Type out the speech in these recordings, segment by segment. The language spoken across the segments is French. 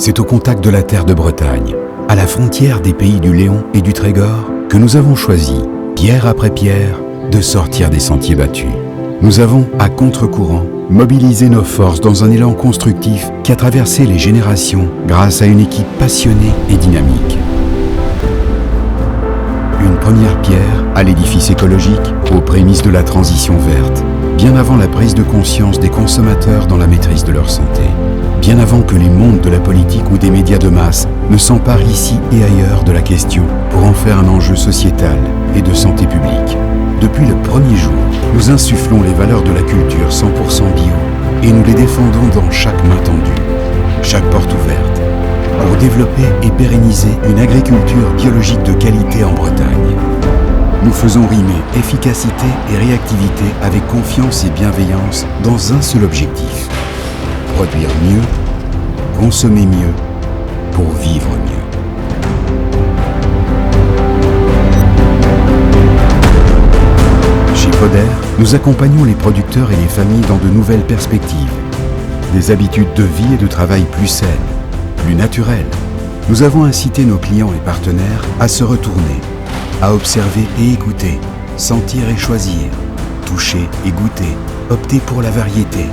C'est au contact de la terre de Bretagne, à la frontière des pays du Léon et du Trégor, que nous avons choisi, pierre après pierre, de sortir des sentiers battus. Nous avons, à contre-courant, mobilisé nos forces dans un élan constructif qui a traversé les générations grâce à une équipe passionnée et dynamique. Une première pierre à l'édifice écologique, aux prémices de la transition verte, bien avant la prise de conscience des consommateurs dans la maîtrise de leur santé, bien avant que les mondes de la politique ou des médias de masse ne s'emparent ici et ailleurs de la question pour en faire un enjeu sociétal et de santé publique. Depuis le premier jour, nous insufflons les valeurs de la culture 100% bio et nous les défendons dans chaque main tendue, chaque porte ouverte, pour développer et pérenniser une agriculture biologique de qualité en Bretagne. Nous faisons rimer efficacité et réactivité avec confiance et bienveillance dans un seul objectif: produire mieux, consommer mieux, pour vivre mieux. Chez Poder, nous accompagnons les producteurs et les familles dans de nouvelles perspectives, des habitudes de vie et de travail plus saines, plus naturelles. Nous avons incité nos clients et partenaires à se retourner, à observer et écouter, sentir et choisir, toucher et goûter, opter pour la variété,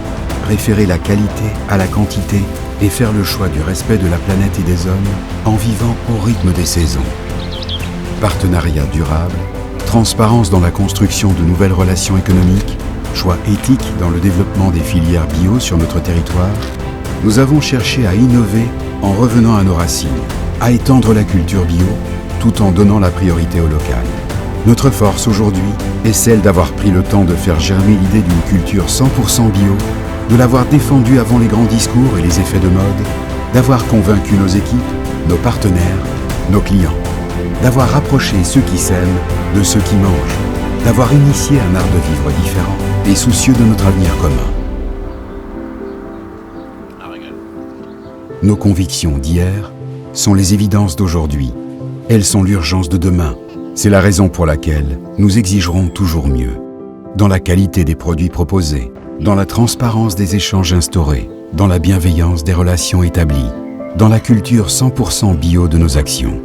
préférer la qualité à la quantité et faire le choix du respect de la planète et des hommes en vivant au rythme des saisons. Partenariat durable, transparence dans la construction de nouvelles relations économiques, choix éthique dans le développement des filières bio sur notre territoire, nous avons cherché à innover en revenant à nos racines, à étendre la culture bio tout en donnant la priorité au local. Notre force aujourd'hui est celle d'avoir pris le temps de faire germer l'idée d'une culture 100% bio, de l'avoir défendue avant les grands discours et les effets de mode, d'avoir convaincu nos équipes, nos partenaires, nos clients, d'avoir rapproché ceux qui s'aiment de ceux qui mangent, d'avoir initié un art de vivre différent et soucieux de notre avenir commun. Nos convictions d'hier sont les évidences d'aujourd'hui. Elles sont l'urgence de demain. C'est la raison pour laquelle nous exigerons toujours mieux. Dans la qualité des produits proposés, dans la transparence des échanges instaurés, dans la bienveillance des relations établies, dans la culture 100% bio de nos actions.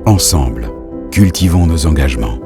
Ensemble, cultivons nos engagements.